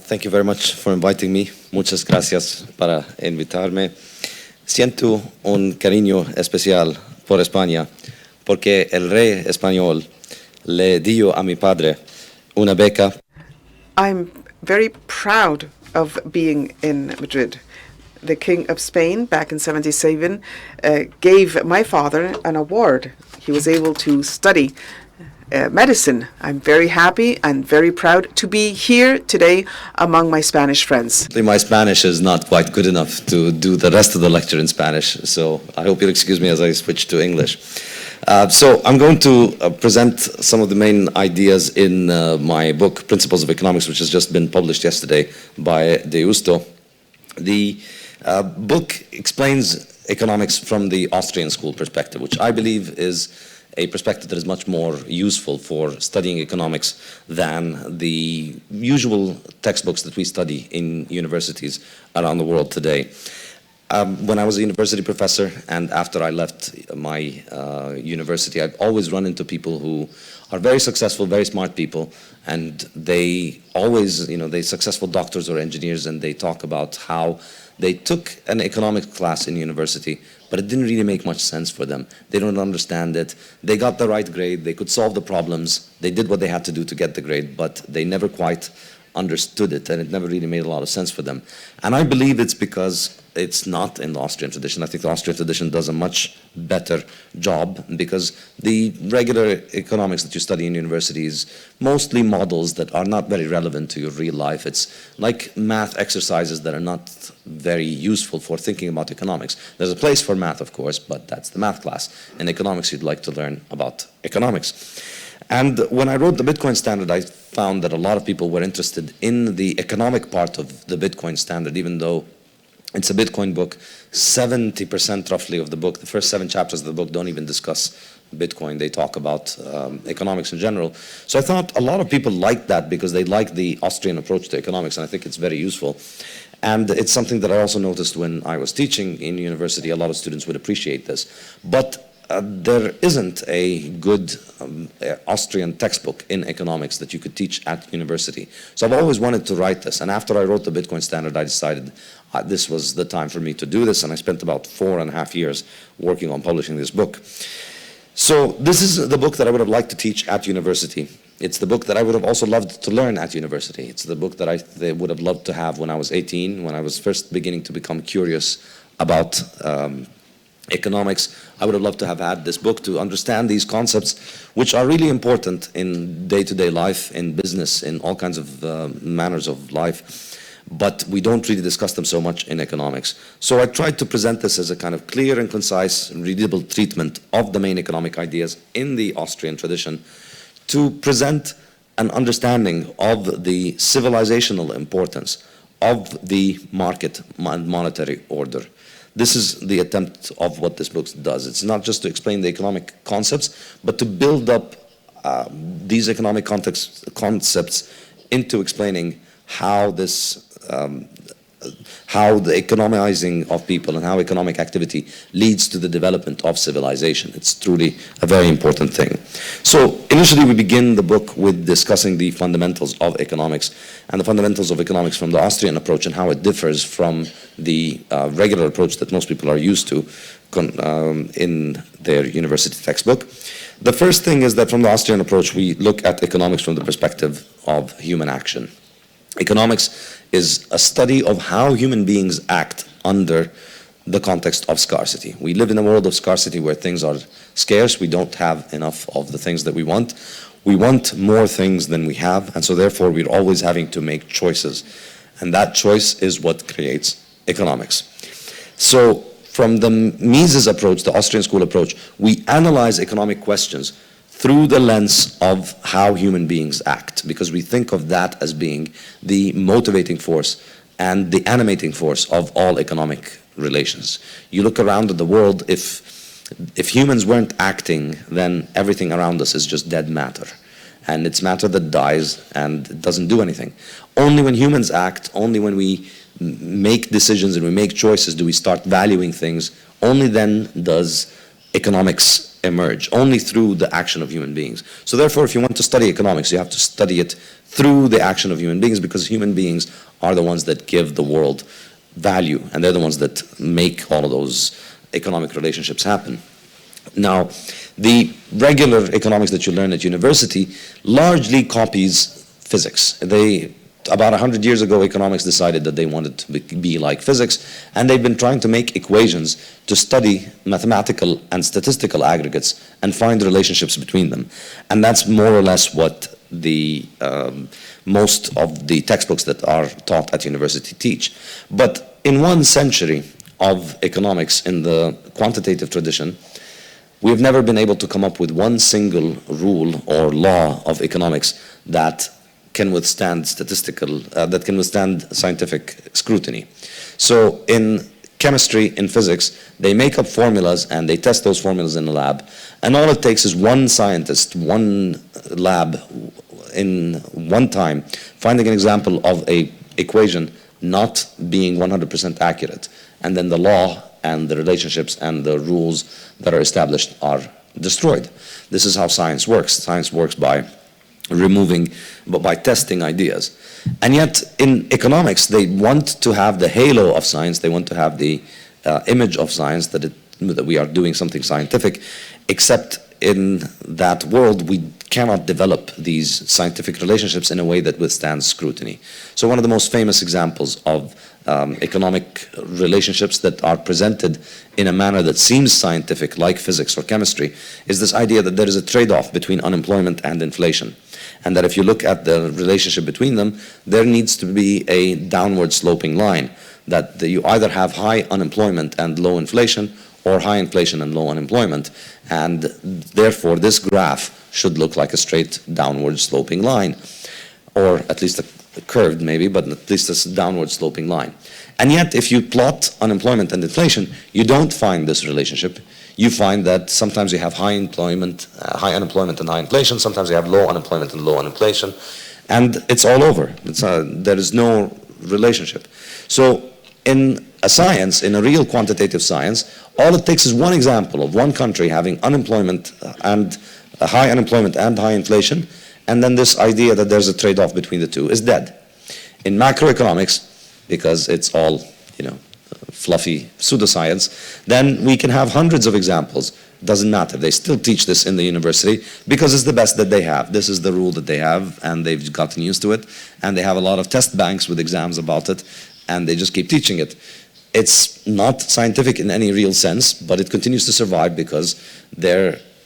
Thank you very much for inviting me. Muchas gracias para invitarme. Siento un cariño especial por España porque el rey español le dio a mi padre una beca. I'm very proud of being in Madrid. The King of Spain, back in 77, gave my father an award. He was able to study medicine. I'm very happy and very proud to be here today among my Spanish friends. My Spanish is not quite good enough to do the rest of the lecture in Spanish, so I hope you'll excuse me as I switch to English. So I'm going to present some of the main ideas in my book, Principles of Economics, which has just been published yesterday by De Justo. The book explains economics from the Austrian school perspective, which I believe is a perspective that is much more useful for studying economics than the usual textbooks that we study in universities around the world today. When I was a university professor and after I left my university, I've always run into people who are very successful, very smart people, and they always, they're successful doctors or engineers, and they talk about how they took an economics class in university, but it didn't really make much sense for them. They don't understand it. They got the right grade. They could solve the problems. They did what they had to do to get the grade, but they never quite understood it, and it never really made a lot of sense for them. And I believe it's because it's not in the Austrian tradition. I think the Austrian tradition does a much better job because the regular economics that you study in university is mostly models that are not very relevant to your real life. It's like math exercises that are not very useful for thinking about economics. There's a place for math, of course, but that's the math class. In economics, you'd like to learn about economics. And when I wrote the Bitcoin standard, I found that a lot of people were interested in the economic part of the Bitcoin standard, even though it's a Bitcoin book. 70% roughly of the book, the first 7 chapters of the book, don't even discuss Bitcoin. They talk about economics in general. So I thought a lot of people like that because they like the Austrian approach to economics, and I think it's very useful. And it's something that I also noticed when I was teaching in university. A lot of students would appreciate this. But there isn't a good Austrian textbook in economics that you could teach at university. So I've always wanted to write this. And after I wrote the Bitcoin standard, I decided this was the time for me to do this. And I spent about 4.5 years working on publishing this book. So this is the book that I would have liked to teach at university. It's the book that I would have also loved to learn at university. It's the book that I would have loved to have when I was 18, when I was first beginning to become curious about economics. I would have loved to have had this book to understand these concepts, which are really important in day-to-day life, in business, in all kinds of manners of life. But we don't really discuss them so much in economics. So I tried to present this as a kind of clear and concise, readable treatment of the main economic ideas in the Austrian tradition to present an understanding of the civilizational importance of the market and monetary order. This is the attempt of what this book does. It's not just to explain the economic concepts, but to build up these economic concepts into explaining how this, how the economizing of people and how economic activity leads to the development of civilization. It's truly a very important thing. So initially we begin the book with discussing the fundamentals of economics and the fundamentals of economics from the Austrian approach and how it differs from the regular approach that most people are used to in their university textbook. The first thing is that from the Austrian approach we look at economics from the perspective of human action. Economics is a study of how human beings act under the context of scarcity. We live in a world of scarcity where things are scarce. We don't have enough of the things that we want. We want more things than we have, and so therefore we're always having to make choices. And that choice is what creates economics. So from the Mises approach, the Austrian school approach, we analyze economic questions through the lens of how human beings act, because we think of that as being the motivating force and the animating force of all economic relations. You look around at the world, if humans weren't acting, then everything around us is just dead matter. And it's matter that dies and doesn't do anything. Only when humans act, only when we make decisions and we make choices, do we start valuing things, only then does economics emerge, only through the action of human beings. So therefore, if you want to study economics, you have to study it through the action of human beings, because human beings are the ones that give the world value, and they're the ones that make all of those economic relationships happen. Now, the regular economics that you learn at university largely copies physics. About 100 years ago, economics decided that they wanted to be like physics, and they've been trying to make equations to study mathematical and statistical aggregates and find relationships between them. And that's more or less what the most of the textbooks that are taught at university teach. But in 1 century of economics in the quantitative tradition, we've never been able to come up with one single rule or law of economics that can withstand scientific scrutiny. So in chemistry, in physics, they make up formulas and they test those formulas in a lab, and all it takes is one scientist, one lab, in one time, finding an example of an equation not being 100% accurate, and then the law and the relationships and the rules that are established are destroyed. This is how science works. Science works by testing ideas. And yet in economics, they want to have the halo of science, they want to have the image of science that we are doing something scientific, except in that world we cannot develop these scientific relationships in a way that withstands scrutiny. So one of the most famous examples of economic relationships that are presented in a manner that seems scientific, like physics or chemistry, is this idea that there is a trade-off between unemployment and inflation. And that if you look at the relationship between them, there needs to be a downward sloping line, that you either have high unemployment and low inflation, or high inflation and low unemployment. And therefore, this graph should look like a straight downward sloping line, or at least a curved maybe, but at least a downward sloping line. And yet, if you plot unemployment and inflation, you don't find this relationship. You find that sometimes you have high unemployment and high inflation, sometimes you have low unemployment and low inflation, and it's all over. There is no relationship. So in a science, in a real quantitative science, all it takes is one example of one country having unemployment and high unemployment and high inflation, and then this idea that there's a trade-off between the two is dead. In macroeconomics, because it's all, fluffy pseudoscience, then we can have hundreds of examples. Doesn't matter. They still teach this in the university because it's the best that they have. This is the rule that they have, and they've gotten used to it, and they have a lot of test banks with exams about it, and they just keep teaching it. It's not scientific in any real sense, but it continues to survive because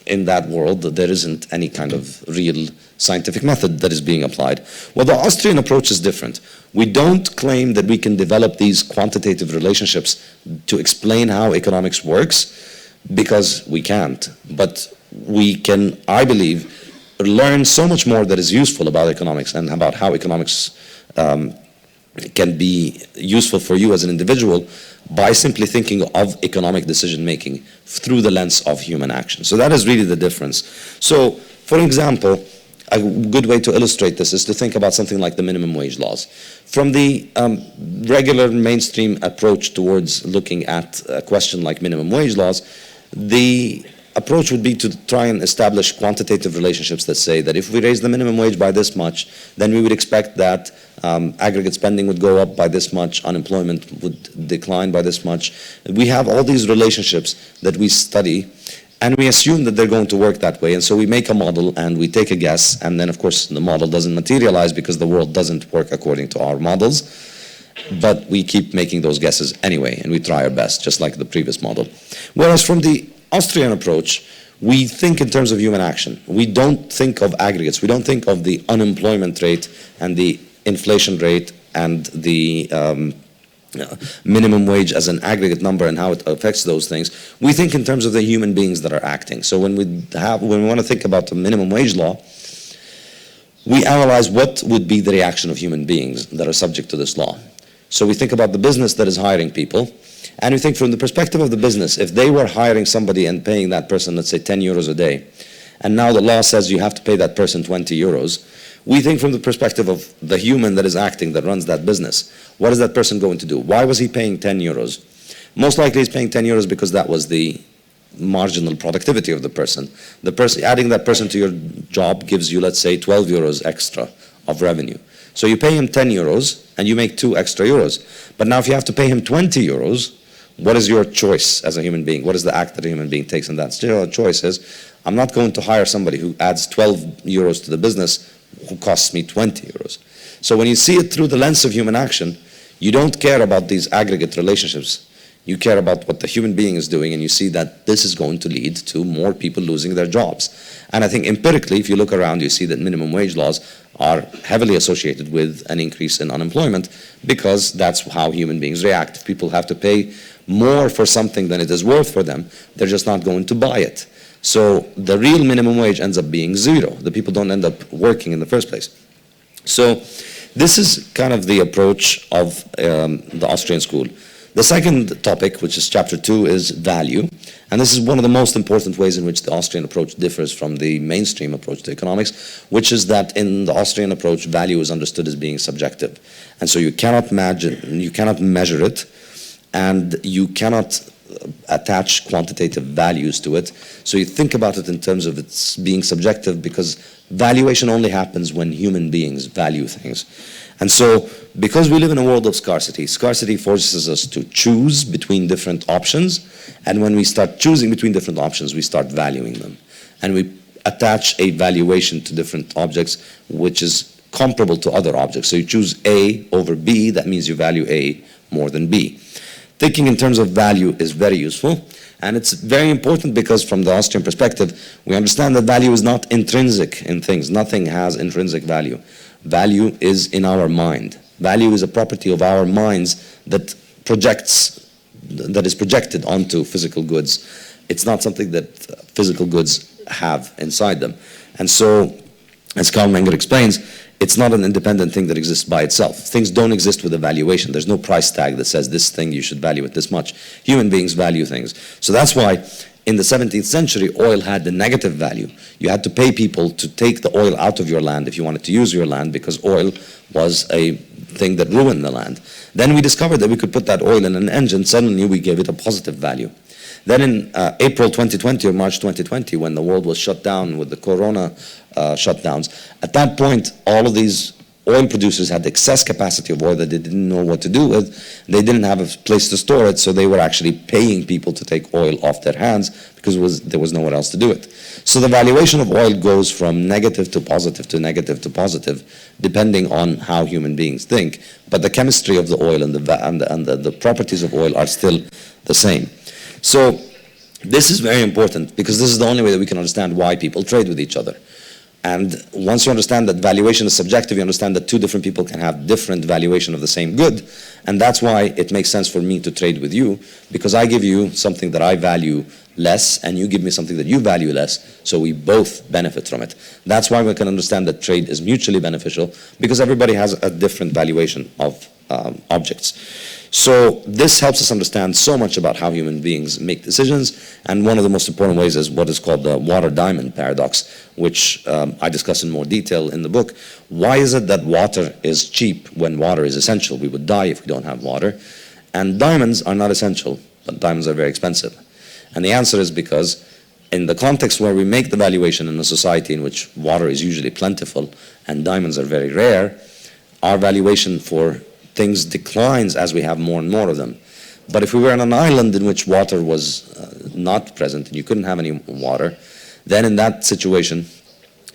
in that world, there isn't any kind of real scientific method that is being applied. Well, the Austrian approach is different. We don't claim that we can develop these quantitative relationships to explain how economics works, because we can't. But we can, I believe, learn so much more that is useful about economics and about how economics can be useful for you as an individual by simply thinking of economic decision-making through the lens of human action. So that is really the difference. So, for example, a good way to illustrate this is to think about something like the minimum wage laws. From the regular mainstream approach towards looking at a question like minimum wage laws, the approach would be to try and establish quantitative relationships that say that if we raise the minimum wage by this much, then we would expect that aggregate spending would go up by this much, unemployment would decline by this much. We have all these relationships that we study, and we assume that they're going to work that way. And so we make a model and we take a guess, and then of course the model doesn't materialize because the world doesn't work according to our models. But we keep making those guesses anyway, and we try our best, just like the previous model. Whereas from the Austrian approach, we think in terms of human action. We don't think of aggregates. We don't think of the unemployment rate and the inflation rate and the minimum wage as an aggregate number and how it affects those things. We think in terms of the human beings that are acting. So when we want to think about the minimum wage law, we analyze what would be the reaction of human beings that are subject to this law. So we think about the business that is hiring people, and we think from the perspective of the business, if they were hiring somebody and paying that person, let's say 10 euros a day, and now the law says you have to pay that person 20 euros, We think from the perspective of the human that is acting, that runs that business. What is that person going to do? Why was he paying 10 euros? Most likely he's paying 10 euros because that was the marginal productivity of the person. Adding that person to your job gives you, let's say, 12 euros extra of revenue. So you pay him 10 euros and you make 2 extra euros. But now if you have to pay him 20 euros, what is your choice as a human being? What is the act that a human being takes? And that still choice is, I'm not going to hire somebody who adds 12 euros to the business who costs me 20 euros. So when you see it through the lens of human action, you don't care about these aggregate relationships. You care about what the human being is doing, and you see that this is going to lead to more people losing their jobs. And I think empirically, if you look around, you see that minimum wage laws are heavily associated with an increase in unemployment, because that's how human beings react. If people have to pay more for something than it is worth for them, they're just not going to buy it. So the real minimum wage ends up being 0. The people don't end up working in the first place. So this is kind of the approach of the Austrian school. The second topic, which is chapter 2, is value. And this is one of the most important ways in which the Austrian approach differs from the mainstream approach to economics, which is that in the Austrian approach, value is understood as being subjective. And so you cannot measure it, and you cannot attach quantitative values to it. So you think about it in terms of its being subjective, because valuation only happens when human beings value things. And so because we live in a world of scarcity, scarcity forces us to choose between different options. And when we start choosing between different options, we start valuing them. And we attach a valuation to different objects, which is comparable to other objects. So you choose A over B, that means you value A more than B. Thinking in terms of value is very useful, and it's very important because from the Austrian perspective, we understand that value is not intrinsic in things. Nothing has intrinsic value. Value is in our mind. Value is a property of our minds that is projected onto physical goods. It's not something that physical goods have inside them. And so, as Karl Menger explains, it's not an independent thing that exists by itself. Things don't exist with a valuation. There's no price tag that says this thing you should value it this much. Human beings value things. So that's why in the 17th century, oil had the negative value. You had to pay people to take the oil out of your land if you wanted to use your land, because oil was a thing that ruined the land. Then we discovered that we could put that oil in an engine. Suddenly we gave it a positive value. Then in April 2020 or March 2020, when the world was shut down with the corona shutdowns, at that point, all of these oil producers had excess capacity of oil that they didn't know what to do with. They didn't have a place to store it, so they were actually paying people to take oil off their hands because there was nowhere else to do it. So the valuation of oil goes from negative to positive to negative to positive, depending on how human beings think. But the chemistry of the oil and the properties of oil are still the same. So this is very important, because this is the only way that we can understand why people trade with each other. And once you understand that valuation is subjective, you understand that two different people can have different valuation of the same good. And that's why it makes sense for me to trade with you, because I give you something that I value less, and you give me something that you value less, so we both benefit from it. That's why we can understand that trade is mutually beneficial, because everybody has a different valuation of objects. So this helps us understand so much about how human beings make decisions, and one of the most important ways is what is called the water-diamond paradox, which I discuss in more detail in the book. Why is it that water is cheap when water is essential? We would die if we don't have water. And diamonds are not essential, but diamonds are very expensive. And the answer is because in the context where we make the valuation in a society in which water is usually plentiful and diamonds are very rare, our valuation for things declines as we have more and more of them. But if we were on an island in which water was not present and you couldn't have any water, then in that situation,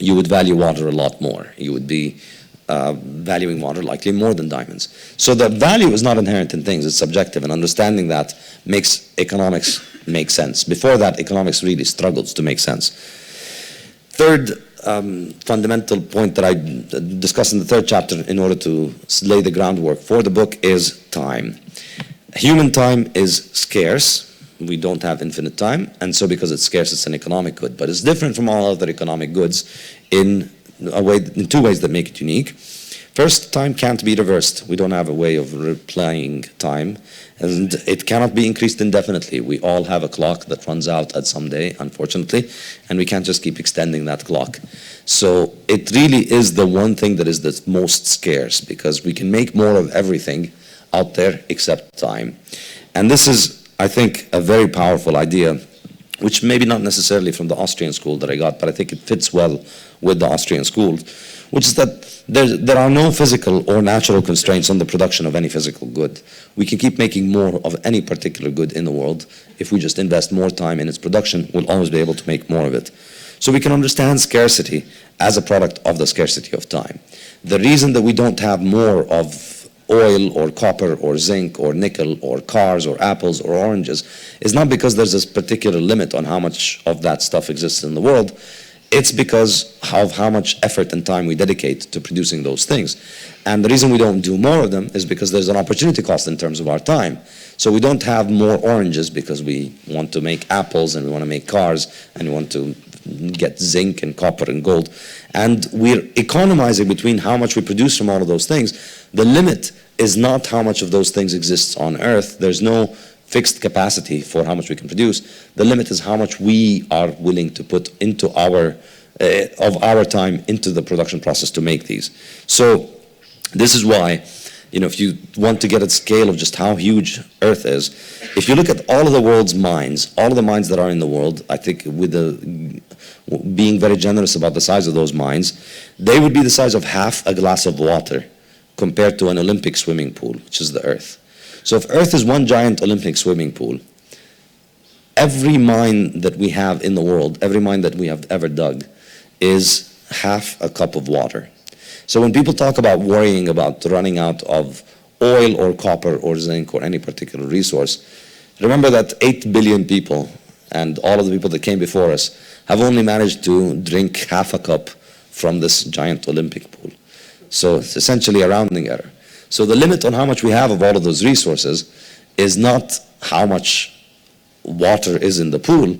you would value water a lot more. You would be valuing water likely more than diamonds. So the value is not inherent in things, it's subjective, and understanding that makes economics make sense. Before that, economics really struggles to make sense. Third fundamental point that I discuss in the third chapter in order to lay the groundwork for the book is time. Human time is scarce. We don't have infinite time, and so because it's scarce, it's an economic good. But it's different from all other economic goods in two ways that make it unique. First, time can't be reversed. We don't have a way of replaying time, and it cannot be increased indefinitely. We all have a clock that runs out at some day, unfortunately, and we can't just keep extending that clock. So it really is the one thing that is the most scarce, because we can make more of everything out there except time. And this is, I think, a very powerful idea, which maybe not necessarily from the Austrian school that I got, but I think it fits well with the Austrian school, which is that there are no physical or natural constraints on the production of any physical good. We can keep making more of any particular good in the world. If we just invest more time in its production, we'll always be able to make more of it. So we can understand scarcity as a product of the scarcity of time. The reason that we don't have more of oil or copper or zinc or nickel or cars or apples or oranges is not because there's this particular limit on how much of that stuff exists in the world. It's because of how much effort and time we dedicate to producing those things. And the reason we don't do more of them is because there's an opportunity cost in terms of our time. So we don't have more oranges because we want to make apples and we want to make cars and we want to get zinc and copper and gold. And we're economizing between how much we produce from all of those things. The limit is not how much of those things exists on Earth. There's no fixed capacity for how much we can produce. The limit is how much we are willing to put into of our time into the production process to make these. So this is why, if you want to get a scale of just how huge Earth is, if you look at all of the world's mines, all of the mines that are in the world, I think with being very generous about the size of those mines, they would be the size of half a glass of water compared to an Olympic swimming pool, which is the Earth. So if Earth is one giant Olympic swimming pool, every mine that we have in the world, every mine that we have ever dug, is half a cup of water. So when people talk about worrying about running out of oil or copper or zinc or any particular resource, remember that 8 billion people and all of the people that came before us have only managed to drink half a cup from this giant Olympic pool. So it's essentially a rounding error. So the limit on how much we have of all of those resources is not how much water is in the pool,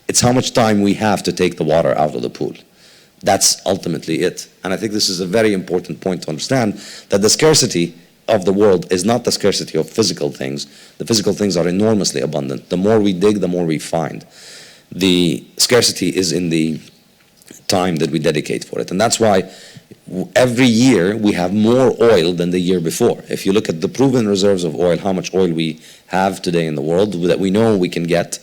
it's how much time we have to take the water out of the pool. That's ultimately it. And I think this is a very important point to understand, that the scarcity of the world is not the scarcity of physical things. The physical things are enormously abundant. The more we dig, the more we find. The scarcity is in the time that we dedicate for it. And that's why every year we have more oil than the year before. If you look at the proven reserves of oil, how much oil we have today in the world that we know we can get,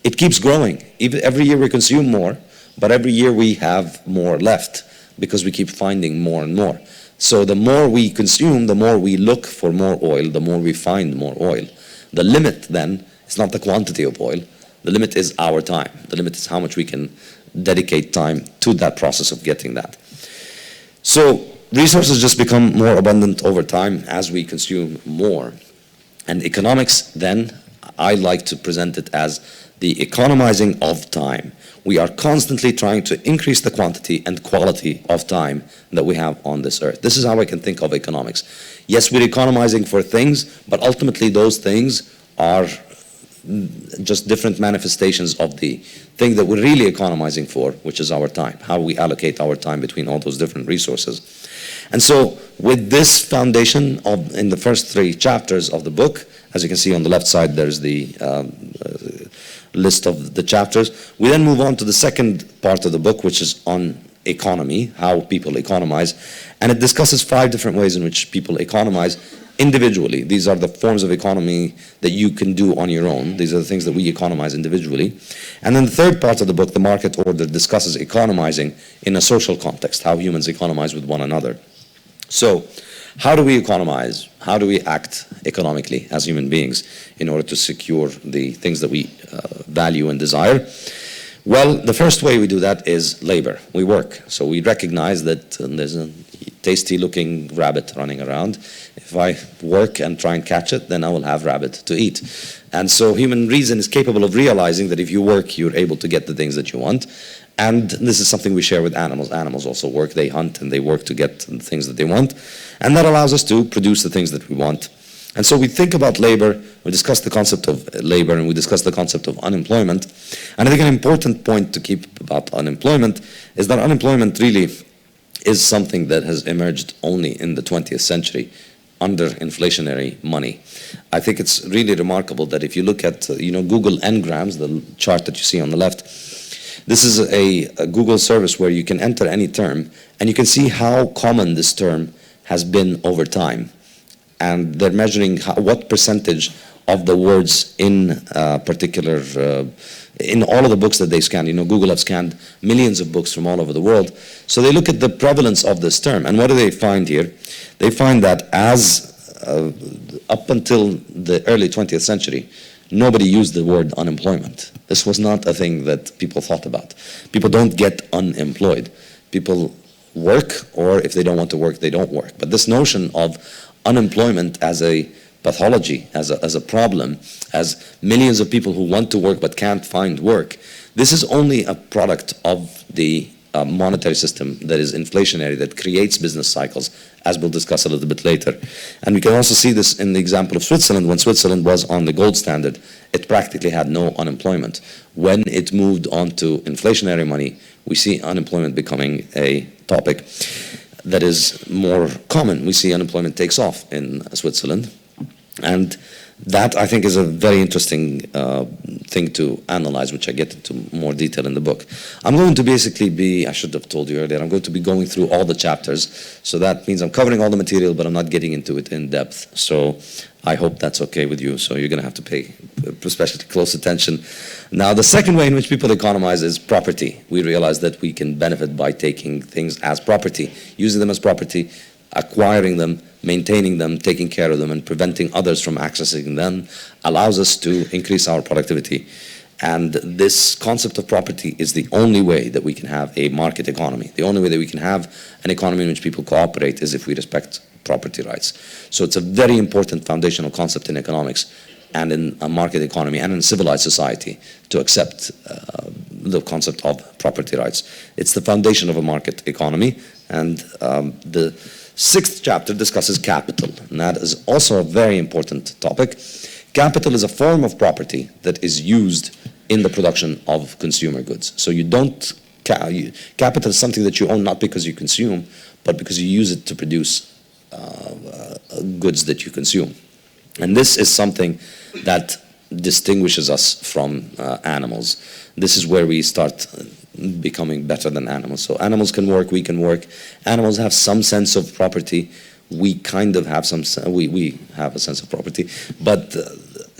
it keeps growing. Every year we consume more, but every year we have more left because we keep finding more and more. So the more we consume, the more we look for more oil, the more we find more oil. The limit then is not the quantity of oil. The limit is our time. The limit is how much we can dedicate time to that process of getting that. So resources just become more abundant over time as we consume more. And economics, then, I like to present it as the economizing of time. We are constantly trying to increase the quantity and quality of time that we have on this earth. This is how I can think of economics. Yes, we're economizing for things, but ultimately those things are just different manifestations of the thing that we're really economizing for, which is our time, how we allocate our time between all those different resources. And so with this foundation in the first 3 chapters of the book, as you can see on the left side, there's the list of the chapters. We then move on to the second part of the book, which is on economy, how people economize. And it discusses 5 different ways in which people economize individually. These are the forms of economy that you can do on your own. These are the things that we economize individually. And then the third part of the book, the market order, discusses economizing in a social context, how humans economize with one another. So how do we economize? How do we act economically as human beings in order to secure the things that we value and desire? Well, the first way we do that is labor. We work. So we recognize that there's a tasty-looking rabbit running around. If I work and try and catch it, then I will have rabbit to eat. And so human reason is capable of realizing that if you work, you're able to get the things that you want. And this is something we share with animals. Animals also work. They hunt and they work to get the things that they want. And that allows us to produce the things that we want. And so we think about labor, we discuss the concept of labor, and we discuss the concept of unemployment. And I think an important point to keep about unemployment is that unemployment really is something that has emerged only in the 20th century under inflationary money. I think it's really remarkable that if you look at Google Ngrams, the chart that you see on the left, this is a Google service where you can enter any term, and you can see how common this term has been over time. And they're measuring what percentage of the words in particular, in all of the books that they scan. Google have scanned millions of books from all over the world. So they look at the prevalence of this term. And what do they find here? They find that up until the early 20th century, nobody used the word unemployment. This was not a thing that people thought about. People don't get unemployed. People work, or if they don't want to work, they don't work. But this notion of unemployment as a pathology, as a problem, as millions of people who want to work but can't find work, this is only a product of the monetary system that is inflationary, that creates business cycles, as we'll discuss a little bit later. And we can also see this in the example of Switzerland. When Switzerland was on the gold standard, it practically had no unemployment. When it moved on to inflationary money, we see unemployment becoming a topic that is more common. We see unemployment takes off in Switzerland. And that, I think, is a very interesting thing to analyze, which I get into more detail in the book. I'm going to basically I should have told you earlier, I'm going to be going through all the chapters. So that means I'm covering all the material, but I'm not getting into it in depth. So I hope that's okay with you. So you're going to have to pay especially close attention. Now, the second way in which people economize is property. We realize that we can benefit by taking things as property, using them as property, acquiring them, maintaining them, taking care of them, and preventing others from accessing them allows us to increase our productivity. And this concept of property is the only way that we can have a market economy. The only way that we can have an economy in which people cooperate is if we respect property rights. So it's a very important foundational concept in economics and in a market economy and in civilized society to accept the concept of property rights. It's the foundation of a market economy, and the sixth chapter discusses capital, and that is also a very important topic. Capital is a form of property that is used in the production of consumer goods. So you don't, capital is something that you own not because you consume, but because you use it to produce goods that you consume. And this is something that distinguishes us from animals. This is where we start becoming better than animals. So animals can work, we can work. Animals have some sense of property. We kind of have we have a sense of property. But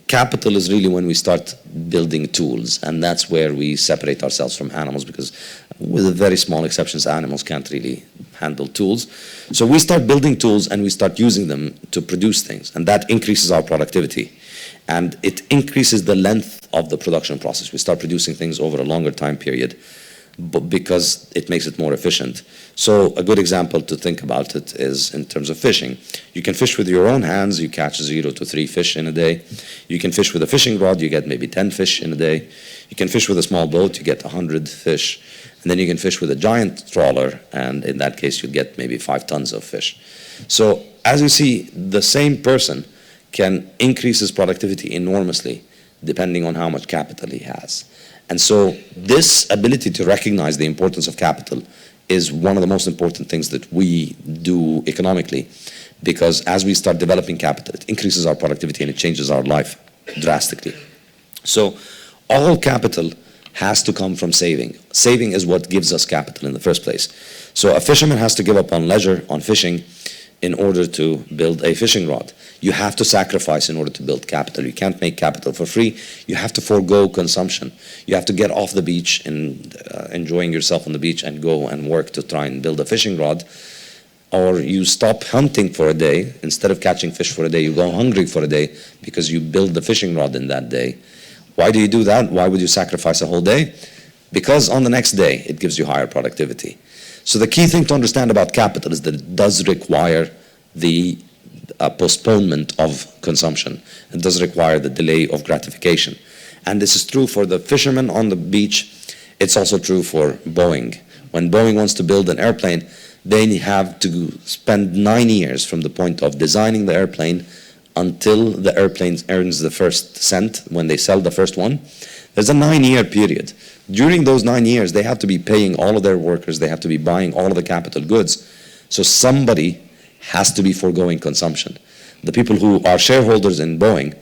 capital is really when we start building tools, and that's where we separate ourselves from animals, because with very small exceptions, animals can't really handle tools. So we start building tools and we start using them to produce things, and that increases our productivity. And it increases the length of the production process. We start producing things over a longer time period because it makes it more efficient. So a good example to think about it is in terms of fishing. You can fish with your own hands, you catch 0 to 3 fish in a day. You can fish with a fishing rod, you get maybe 10 fish in a day. You can fish with a small boat, you get 100 fish. And then you can fish with a giant trawler, and in that case you get maybe 5 tons of fish. So as you see, the same person can increase his productivity enormously depending on how much capital he has. And so this ability to recognize the importance of capital is one of the most important things that we do economically, because as we start developing capital, it increases our productivity and it changes our life drastically. So all capital has to come from saving. Saving is what gives us capital in the first place. So a fisherman has to give up on leisure, on fishing, in order to build a fishing rod. You have to sacrifice in order to build capital. You can't make capital for free. You have to forego consumption. You have to get off the beach and enjoying yourself on the beach and go and work to try and build a fishing rod. Or you stop hunting for a day. Instead of catching fish for a day, you go hungry for a day because you build the fishing rod in that day. Why do you do that? Why would you sacrifice a whole day? Because on the next day, it gives you higher productivity. So the key thing to understand about capital is that it does require the postponement of consumption. It does require the delay of gratification. And this is true for the fisherman on the beach. It's also true for Boeing. When Boeing wants to build an airplane, they have to spend 9 years from the point of designing the airplane until the airplane earns the first cent when they sell the first one, there's a 9-year period. During those 9 years, they have to be paying all of their workers, they have to be buying all of the capital goods. So somebody has to be foregoing consumption. The people who are shareholders in Boeing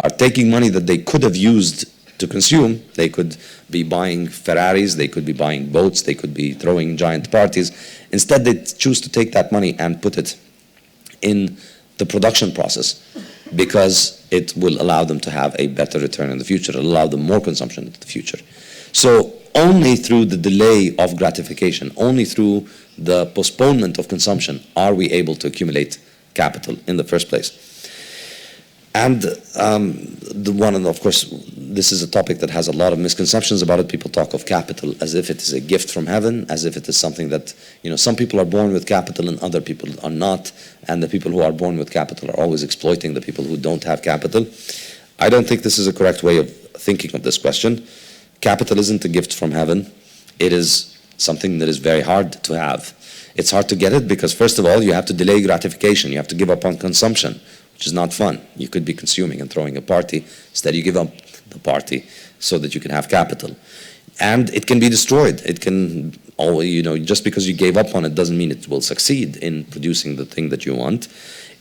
are taking money that they could have used to consume. They could be buying Ferraris, they could be buying boats, they could be throwing giant parties. Instead, they choose to take that money and put it in the production process because it will allow them to have a better return in the future, it'll allow them more consumption in the future. So only through the delay of gratification, only through the postponement of consumption are we able to accumulate capital in the first place. And of course, this is a topic that has a lot of misconceptions about it. People talk of capital as if it is a gift from heaven, as if it is something that, some people are born with capital and other people are not, and the people who are born with capital are always exploiting the people who don't have capital. I don't think this is a correct way of thinking of this question. Capital isn't a gift from heaven. It is something that is very hard to have. It's hard to get it because, first of all, you have to delay gratification. You have to give up on consumption, which is not fun. You could be consuming and throwing a party. Instead, you give up the party so that you can have capital. And it can be destroyed. It can, just because you gave up on it doesn't mean it will succeed in producing the thing that you want.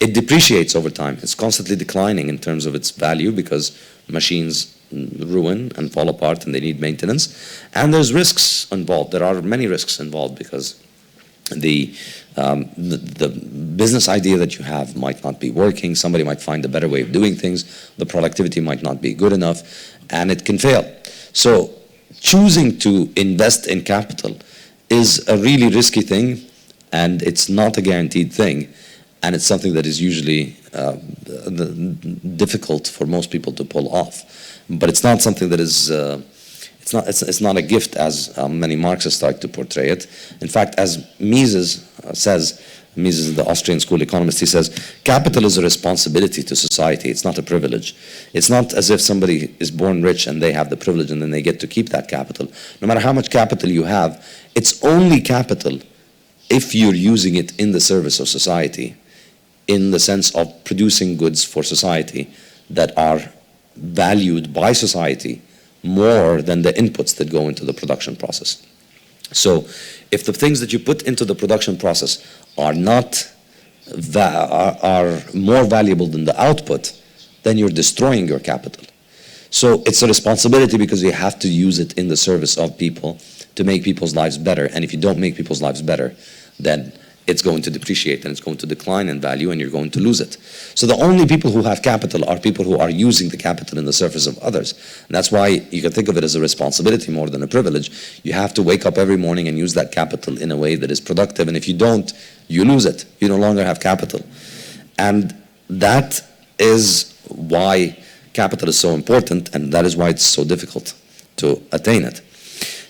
It depreciates over time. It's constantly declining in terms of its value because machines ruin and fall apart and they need maintenance. And there's risks involved. There are many risks involved because the business idea that you have might not be working. Somebody might find a better way of doing things. The productivity might not be good enough, and it can fail. So choosing to invest in capital is a really risky thing, and it's not a guaranteed thing, and it's something that is usually difficult for most people to pull off. But it's not something that is It's not a gift as many Marxists like to portray it. In fact, as Mises says, Mises is the Austrian school economist, he says, capital is a responsibility to society, it's not a privilege. It's not as if somebody is born rich and they have the privilege and then they get to keep that capital. No matter how much capital you have, it's only capital if you're using it in the service of society, in the sense of producing goods for society that are valued by society more than the inputs that go into the production process. So if the things that you put into the production process are more valuable than the output, then you're destroying your capital. So it's a responsibility because you have to use it in the service of people to make people's lives better. And if you don't make people's lives better, then it's going to depreciate and it's going to decline in value and you're going to lose it. So the only people who have capital are people who are using the capital in the service of others. And that's why you can think of it as a responsibility more than a privilege. You have to wake up every morning and use that capital in a way that is productive. And if you don't, you lose it. You no longer have capital. And that is why capital is so important, and that is why it's so difficult to attain it.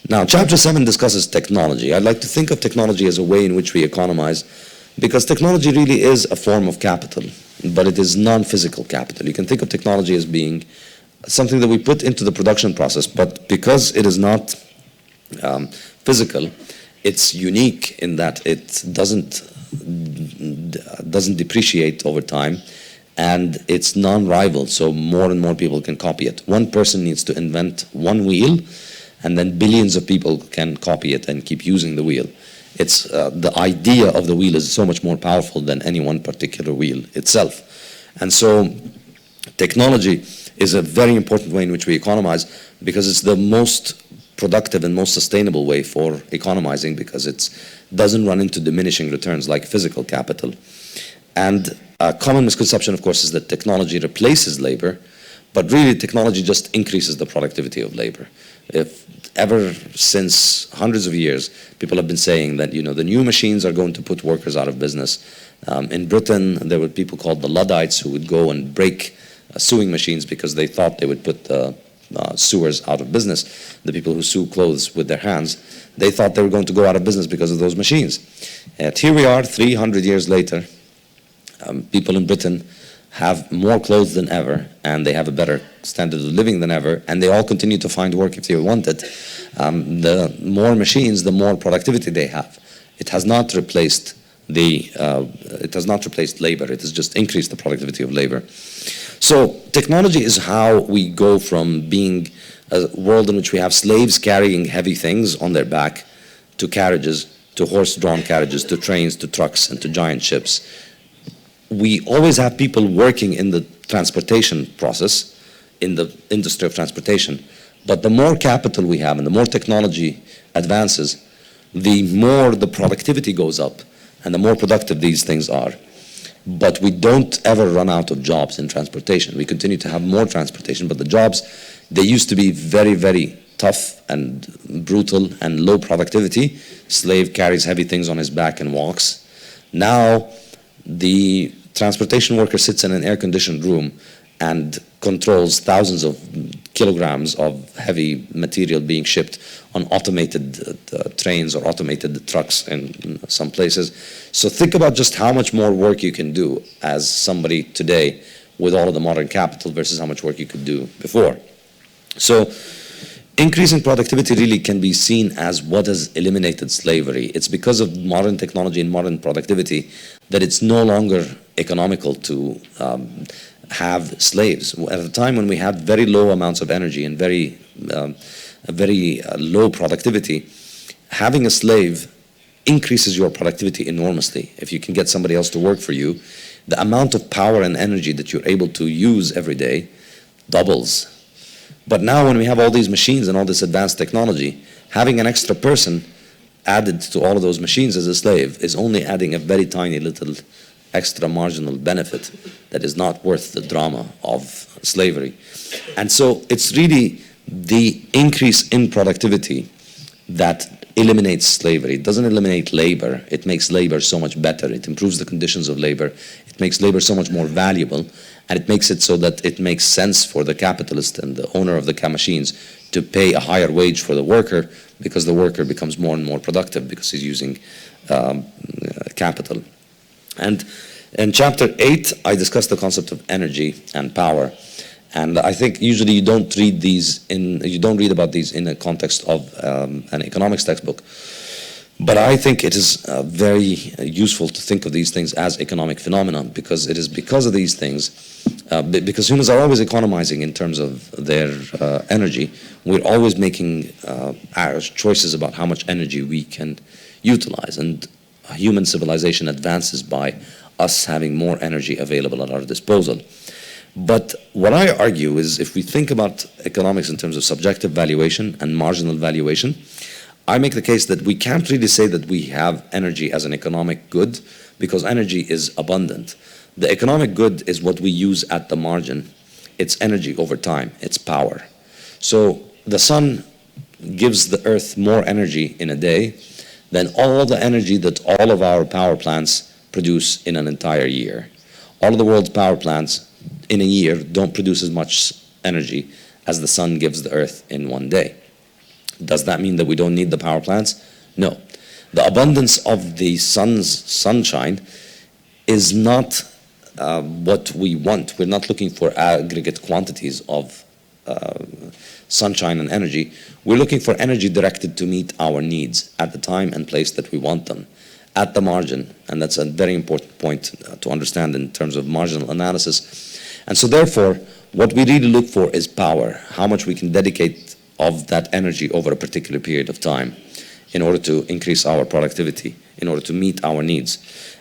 Now, Chapter 7 discusses technology. I'd like to think of technology as a way in which we economize, because technology really is a form of capital, but it is non-physical capital. You can think of technology as being something that we put into the production process, but because it is not physical, it's unique in that it doesn't depreciate over time, and it's non-rival, so more and more people can copy it. One person needs to invent one wheel, and then billions of people can copy it and keep using the wheel. It's the idea of the wheel is so much more powerful than any one particular wheel itself. And so technology is a very important way in which we economize, because it's the most productive and most sustainable way for economizing, because it doesn't run into diminishing returns like physical capital. And a common misconception, of course, is that technology replaces labor, but really technology just increases the productivity of labor. If ever since hundreds of years, people have been saying that, the new machines are going to put workers out of business. In Britain, there were people called the Luddites who would go and break sewing machines because they thought they would put sewers out of business. The people who sew clothes with their hands, they thought they were going to go out of business because of those machines. And here we are, 300 years later. People in Britain have more clothes than ever, and they have a better standard of living than ever, and they all continue to find work if they want it. The more machines, the more productivity they have. It has not replaced it has not replaced labor. It has just increased the productivity of labor. So technology is how we go from being a world in which we have slaves carrying heavy things on their back to carriages, to horse-drawn carriages, to trains, to trucks, and to giant ships. We always have people working in the transportation process, in the industry of transportation, but the more capital we have and the more technology advances, the more the productivity goes up and the more productive these things are. But we don't ever run out of jobs in transportation. We continue to have more transportation, but the jobs, they used to be very, very tough and brutal and low productivity. Slave carries heavy things on his back and walks. Now, the transportation worker sits in an air-conditioned room and controls thousands of kilograms of heavy material being shipped on automated trains or automated trucks in some places. So think about just how much more work you can do as somebody today with all of the modern capital versus how much work you could do before. So increasing productivity really can be seen as what has eliminated slavery. It's because of modern technology and modern productivity that it's no longer economical to have slaves. At a time when we had very low amounts of energy and very low productivity, having a slave increases your productivity enormously. If you can get somebody else to work for you, the amount of power and energy that you're able to use every day doubles. But now when we have all these machines and all this advanced technology, having an extra person added to all of those machines as a slave is only adding a very tiny little extra marginal benefit that is not worth the drama of slavery. And so it's really the increase in productivity that eliminates slavery. It doesn't eliminate labor. It makes labor so much better. It improves the conditions of labor. It makes labor so much more valuable. And it makes it so that it makes sense for the capitalist and the owner of the machines to pay a higher wage for the worker, because the worker becomes more and more productive because he's using capital. And in chapter 8, I discussed the concept of energy and power. And I think usually you don't read about these in the context of an economics textbook. But I think it is very useful to think of these things as economic phenomena, because it is because of these things, because humans are always economizing in terms of their energy. We're always making our choices about how much energy we can utilize. And human civilization advances by us having more energy available at our disposal. But what I argue is, if we think about economics in terms of subjective valuation and marginal valuation, I make the case that we can't really say that we have energy as an economic good, because energy is abundant. The economic good is what we use at the margin. It's energy over time. It's power. So the sun gives the earth more energy in a day than all the energy that all of our power plants produce in an entire year. All of the world's power plants in a year don't produce as much energy as the sun gives the earth in one day. Does that mean that we don't need the power plants? No. The abundance of the sun's sunshine is not what we want. We're not looking for aggregate quantities of sunshine and energy. We're looking for energy directed to meet our needs at the time and place that we want them, at the margin. And that's a very important point to understand in terms of marginal analysis. And so therefore, what we really look for is power, how much we can dedicate of that energy over a particular period of time in order to increase our productivity, in order to meet our needs.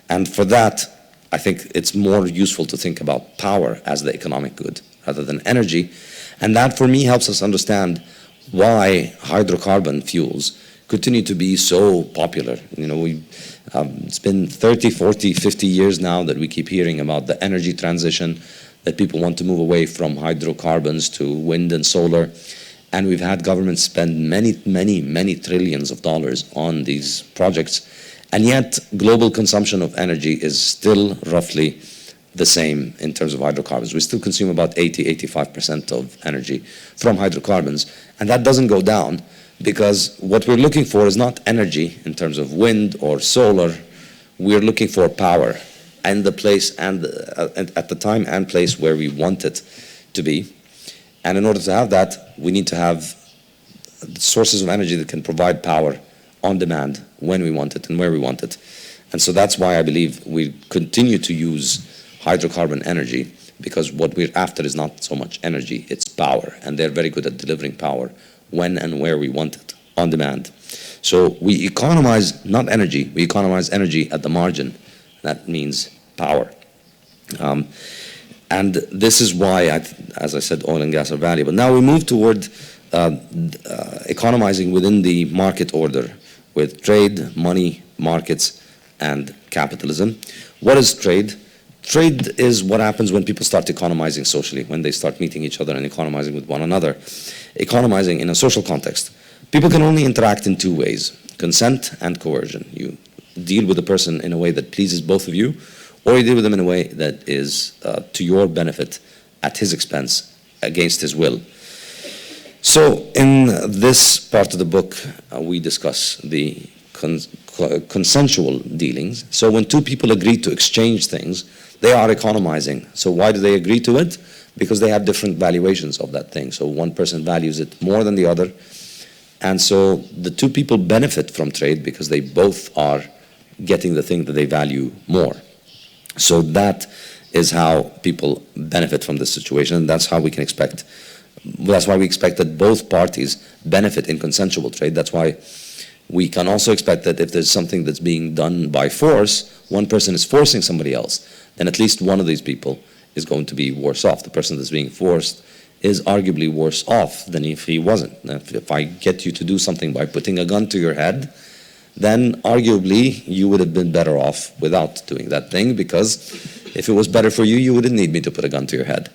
And for that, I think it's more useful to think about power as the economic good rather than energy. And that, for me, helps us understand why hydrocarbon fuels continue to be so popular. You know, it's been 30, 40, 50 years now that we keep hearing about the energy transition, that people want to move away from hydrocarbons to wind and solar. And we've had governments spend many, many, many trillions of dollars on these projects. And yet, global consumption of energy is still roughly the same in terms of hydrocarbons. We still consume about 80–85% of energy from hydrocarbons. And that doesn't go down, because what we're looking for is not energy in terms of wind or solar. We're looking for power and the place and at the time and place where we want it to be. And in order to have that, we need to have sources of energy that can provide power on demand when we want it and where we want it. And so that's why I believe we continue to use hydrocarbon energy, because what we're after is not so much energy, it's power. And they're very good at delivering power when and where we want it, on demand. So we economize not energy, we economize energy at the margin. That means power. And this is why, as I said, oil and gas are valuable. Now we move toward economizing within the market order with trade, money, markets, and capitalism. What is trade? Trade is what happens when people start economizing socially, when they start meeting each other and economizing with one another. Economizing in a social context. People can only interact in two ways, consent and coercion. You deal with a person in a way that pleases both of you, or you deal with them in a way that is to your benefit at his expense, against his will. So in this part of the book, we discuss the consensual dealings. So when two people agree to exchange things, they are economizing. So why do they agree to it? Because they have different valuations of that thing. So one person values it more than the other. And so the two people benefit from trade because they both are getting the thing that they value more. So that is how people benefit from this situation. And that's how we can expect, that's why we expect that both parties benefit in consensual trade. That's why we can also expect that if there's something that's being done by force, one person is forcing somebody else, then at least one of these people is going to be worse off. The person that's being forced is arguably worse off than if he wasn't. If I get you to do something by putting a gun to your head, then arguably you would have been better off without doing that thing, because if it was better for you, you wouldn't need me to put a gun to your head.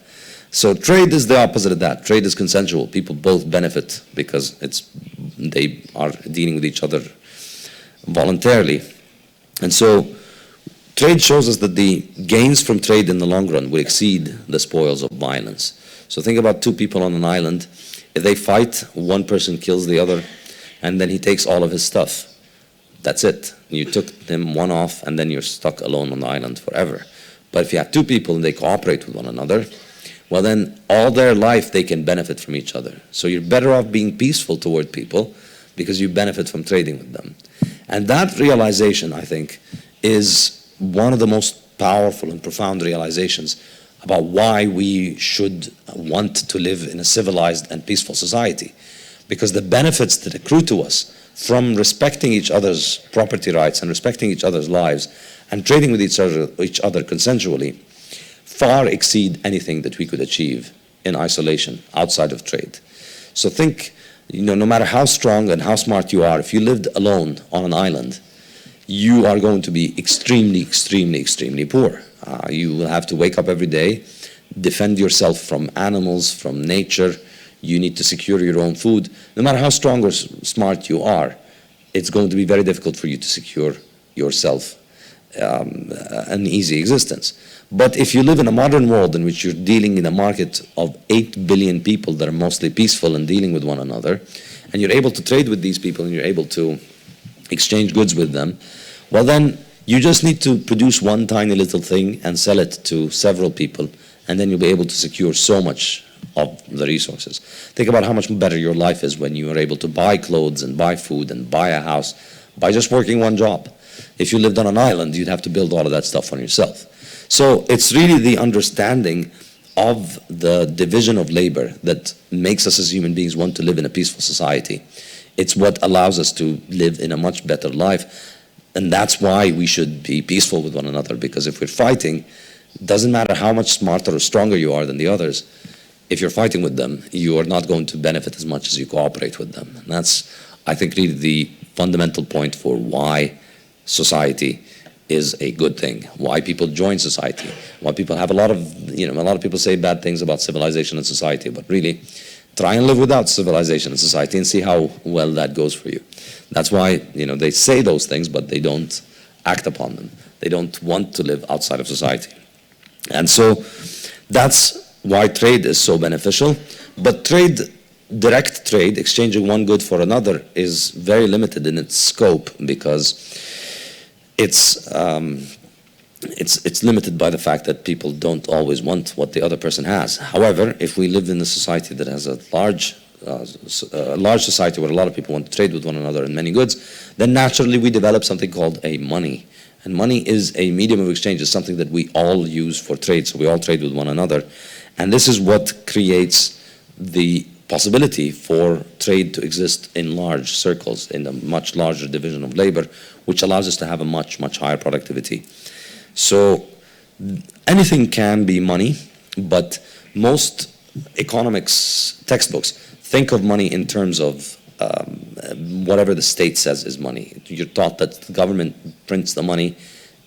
So trade is the opposite of that. Trade is consensual. People both benefit because they are dealing with each other voluntarily. And so trade shows us that the gains from trade in the long run will exceed the spoils of violence. So think about two people on an island. If they fight, one person kills the other, and then he takes all of his stuff. That's it. You took him one off, and then you're stuck alone on the island forever. But if you have two people and they cooperate with one another, well then all their life they can benefit from each other. So you're better off being peaceful toward people because you benefit from trading with them. And that realization, I think, is one of the most powerful and profound realizations about why we should want to live in a civilized and peaceful society. Because the benefits that accrue to us from respecting each other's property rights and respecting each other's lives and trading with each other consensually far exceed anything that we could achieve in isolation outside of trade. So think, no matter how strong and how smart you are, if you lived alone on an island, you are going to be extremely, extremely, extremely poor. You will have to wake up every day, defend yourself from animals, from nature. You need to secure your own food. No matter how strong or smart you are, it's going to be very difficult for you to secure yourself an easy existence. But if you live in a modern world in which you're dealing in a market of 8 billion people that are mostly peaceful and dealing with one another, and you're able to trade with these people and you're able to exchange goods with them, well then you just need to produce one tiny little thing and sell it to several people, and then you'll be able to secure so much of the resources. Think about how much better your life is when you are able to buy clothes and buy food and buy a house by just working one job. If you lived on an island, you'd have to build all of that stuff on yourself. So it's really the understanding of the division of labor that makes us as human beings want to live in a peaceful society. It's what allows us to live in a much better life. And that's why we should be peaceful with one another, because if we're fighting, it doesn't matter how much smarter or stronger you are than the others. If you're fighting with them, you are not going to benefit as much as you cooperate with them. And that's, I think, really the fundamental point for why society is a good thing, why people join society, why people have a lot of people say bad things about civilization and society, but really try and live without civilization and society and see how well that goes for you. That's why, they say those things, but they don't act upon them. They don't want to live outside of society. And so that's why trade is so beneficial. But direct trade, exchanging one good for another, is very limited in its scope because it's limited by the fact that people don't always want what the other person has. However, if we live in a society that has a large society where a lot of people want to trade with one another in many goods, then naturally we develop something called a money. And money is a medium of exchange. It's something that we all use for trade, so we all trade with one another. And this is what creates the possibility for trade to exist in large circles, in a much larger division of labor, which allows us to have a much, much higher productivity. So anything can be money, but most economics textbooks think of money in terms of whatever the state says is money. You're taught that the government prints the money,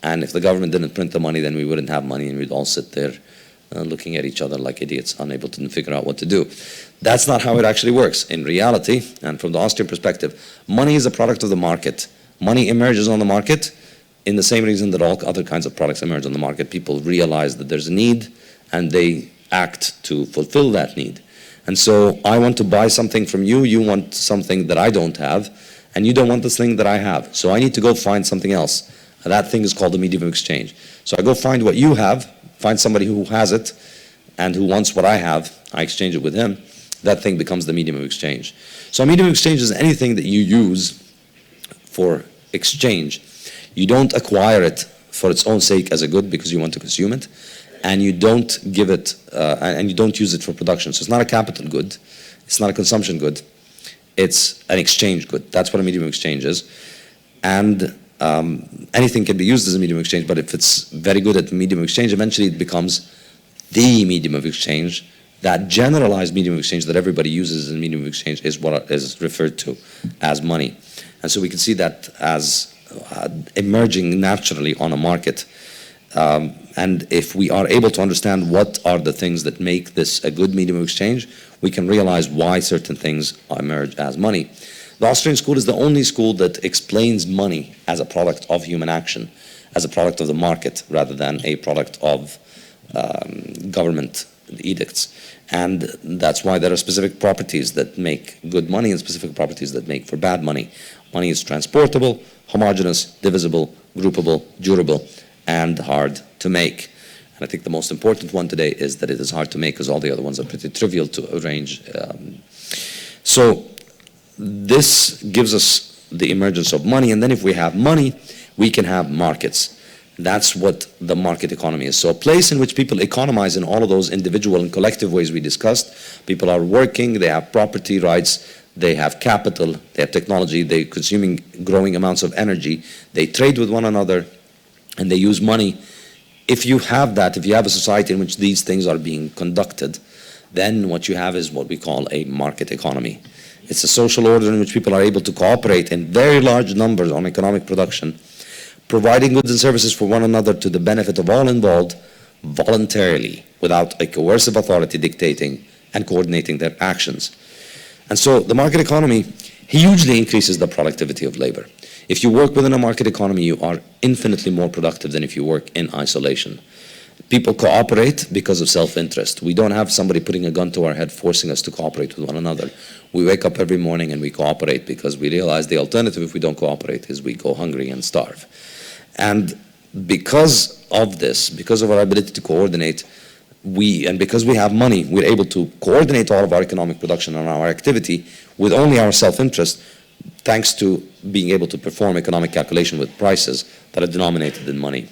and if the government didn't print the money, then we wouldn't have money, and we'd all sit there looking at each other like idiots, unable to figure out what to do. That's not how it actually works. In reality, and from the Austrian perspective, money is a product of the market. Money emerges on the market in the same reason that all other kinds of products emerge on the market. People realize that there's a need, and they act to fulfill that need. And so I want to buy something from you, you want something that I don't have, and you don't want this thing that I have. So I need to go find something else. And that thing is called the medium of exchange. So I go find what you have, find somebody who has it and who wants what I have, I exchange it with him. That thing becomes the medium of exchange. So a medium of exchange is anything that you use for exchange. You don't acquire it for its own sake as a good because you want to consume it, and you don't give it, and you don't use it for production. So it's not a capital good, it's not a consumption good, it's an exchange good. That's what a medium of exchange is. And anything can be used as a medium of exchange, but if it's very good at medium of exchange, eventually it becomes the medium of exchange. That generalized medium of exchange that everybody uses as a medium of exchange is what is referred to as money. And so we can see that as emerging naturally on a market. And if we are able to understand what are the things that make this a good medium of exchange, we can realize why certain things emerge as money. The Austrian school is the only school that explains money as a product of human action, as a product of the market, rather than a product of government edicts. And that's why there are specific properties that make good money and specific properties that make for bad money. Money is transportable, homogeneous, divisible, groupable, durable, and hard to make. And I think the most important one today is that it is hard to make, because all the other ones are pretty trivial to arrange. So this gives us the emergence of money, and then if we have money, we can have markets. That's what the market economy is. So a place in which people economize in all of those individual and collective ways we discussed. People are working, they have property rights, they have capital, they have technology, they're consuming growing amounts of energy, they trade with one another, and they use money. If you have that, if you have a society in which these things are being conducted, then what you have is what we call a market economy. It's a social order in which people are able to cooperate in very large numbers on economic production, providing goods and services for one another to the benefit of all involved voluntarily, without a coercive authority dictating and coordinating their actions. And so the market economy hugely increases the productivity of labor. If you work within a market economy, you are infinitely more productive than if you work in isolation. People cooperate because of self-interest. We don't have somebody putting a gun to our head forcing us to cooperate with one another. We wake up every morning and we cooperate because we realize the alternative if we don't cooperate is we go hungry and starve. And because of this, because of our ability to coordinate, and because we have money, we're able to coordinate all of our economic production and our activity with only our self-interest, thanks to being able to perform economic calculation with prices that are denominated in money.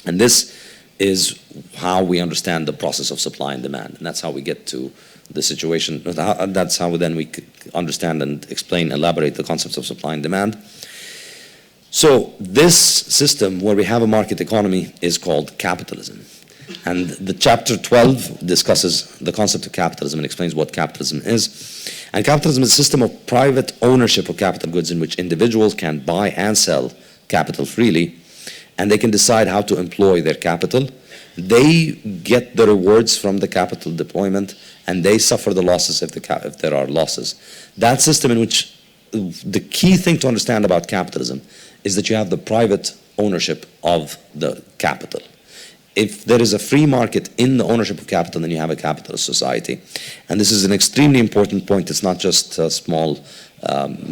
And this is how we understand the process of supply and demand. And that's how we get to the situation. That's how then we understand and explain, elaborate the concepts of supply and demand. So this system where we have a market economy is called capitalism. And the chapter 12 discusses the concept of capitalism and explains what capitalism is. And capitalism is a system of private ownership of capital goods in which individuals can buy and sell capital freely, and they can decide how to employ their capital. They get the rewards from the capital deployment, and they suffer the losses if there are losses. That system in which the key thing to understand about capitalism is that you have the private ownership of the capital. If there is a free market in the ownership of capital, then you have a capitalist society. And this is an extremely important point. It's not just a small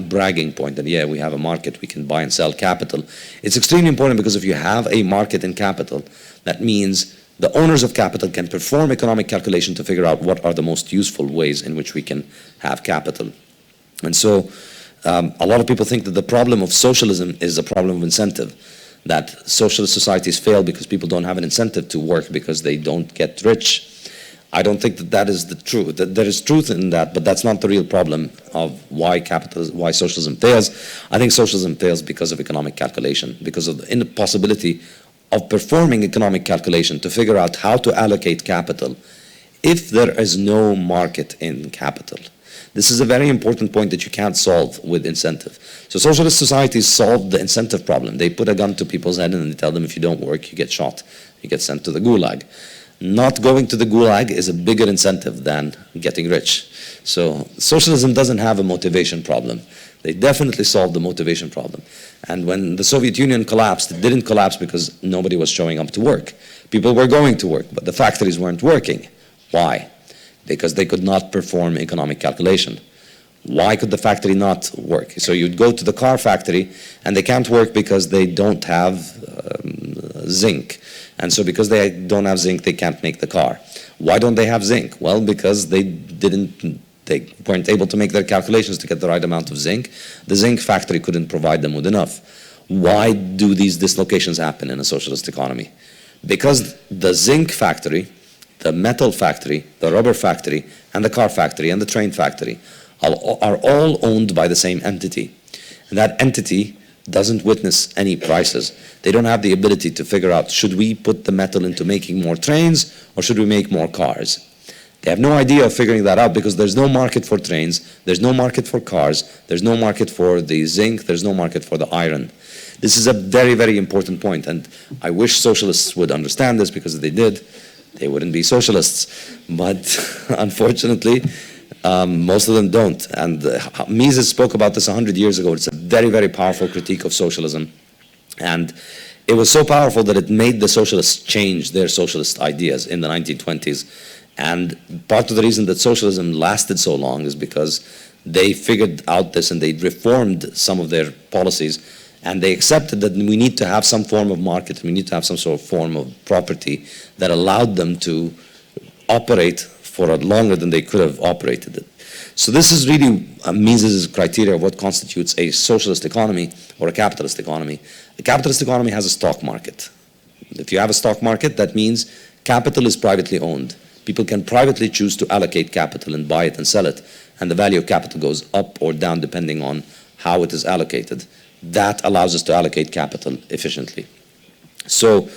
bragging point that, yeah, we have a market, we can buy and sell capital. It's extremely important because if you have a market in capital, that means the owners of capital can perform economic calculation to figure out what are the most useful ways in which we can have capital. And so a lot of people think that the problem of socialism is a problem of incentive. that socialist societies fail because people don't have an incentive to work because they don't get rich. I don't think that that is the truth. That there is truth in that, but that's not the real problem of why socialism fails. I think socialism fails because of economic calculation, because of the impossibility of performing economic calculation to figure out how to allocate capital if there is no market in capital. This is a very important point that you can't solve with incentive. So socialist societies solve the incentive problem. They put a gun to people's head and they tell them if you don't work, you get shot, you get sent to the gulag. Not going to the gulag is a bigger incentive than getting rich. So socialism doesn't have a motivation problem. They definitely solved the motivation problem. And when the Soviet Union collapsed, it didn't collapse because nobody was showing up to work. People were going to work, but the factories weren't working. Why? Because they could not perform economic calculation. Why could the factory not work? So you'd go to the car factory and they can't work because they don't have zinc. And so because they don't have zinc, they can't make the car. Why don't they have zinc? Well, because they weren't able to make their calculations to get the right amount of zinc. The zinc factory couldn't provide them with enough. Why do these dislocations happen in a socialist economy? Because the zinc factory, the metal factory, the rubber factory, and the car factory, and the train factory are all owned by the same entity. And that entity doesn't witness any prices. They don't have the ability to figure out, should we put the metal into making more trains or should we make more cars? They have no idea of figuring that out because there's no market for trains, there's no market for cars, there's no market for the zinc, there's no market for the iron. This is a very, very important point, and I wish socialists would understand this, because if they did, they wouldn't be socialists. But unfortunately, most of them don't. And Mises spoke about this 100 years ago. It's a very, very powerful critique of socialism. And it was so powerful that it made the socialists change their socialist ideas in the 1920s. And part of the reason that socialism lasted so long is because they figured out this and they reformed some of their policies, and they accepted that we need to have some form of market, we need to have some sort of form of property that allowed them to operate for longer than they could have operated it. So this is really Mises' criteria of what constitutes a socialist economy or a capitalist economy. A capitalist economy has a stock market. If you have a stock market, that means capital is privately owned. People can privately choose to allocate capital and buy it and sell it, and the value of capital goes up or down depending on how it is allocated. That allows us to allocate capital efficiently. So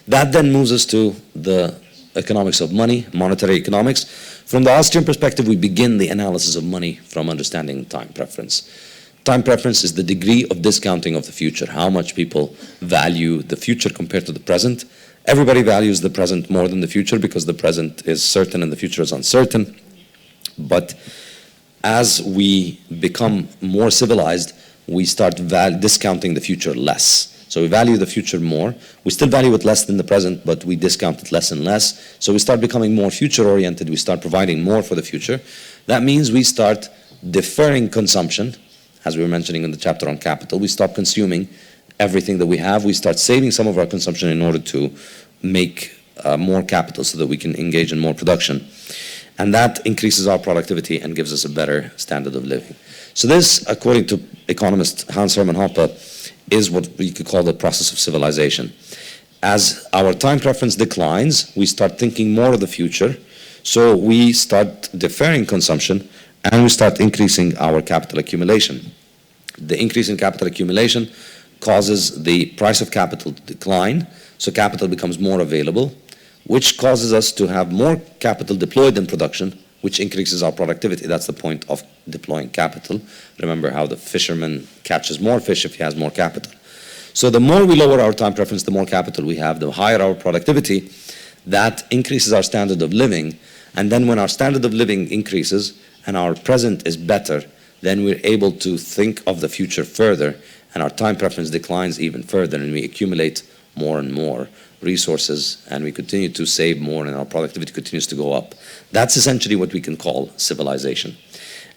that then moves us to the economics of money, monetary economics. From the Austrian perspective, we begin the analysis of money from understanding time preference. Time preference is the degree of discounting of the future, how much people value the future compared to the present. Everybody values the present more than the future because the present is certain and the future is uncertain. But as we become more civilized, we start discounting the future less. So we value the future more. We still value it less than the present, but we discount it less and less. So we start becoming more future-oriented. We start providing more for the future. That means we start deferring consumption, as we were mentioning in the chapter on capital. We stop consuming everything that we have. We start saving some of our consumption in order to make more capital so that we can engage in more production. And that increases our productivity and gives us a better standard of living. So this, according to economist Hans Hermann Hoppe, is what we could call the process of civilization. As our time preference declines, we start thinking more of the future. So we start deferring consumption and we start increasing our capital accumulation. The increase in capital accumulation causes the price of capital to decline, so capital becomes more available, which causes us to have more capital deployed in production, which increases our productivity. That's the point of deploying capital. Remember how the fisherman catches more fish if he has more capital. So the more we lower our time preference, the more capital we have, the higher our productivity. That increases our standard of living. And then when our standard of living increases and our present is better, then we're able to think of the future further, and our time preference declines even further, and we accumulate more and more resources, and we continue to save more, and our productivity continues to go up. That's essentially what we can call civilization.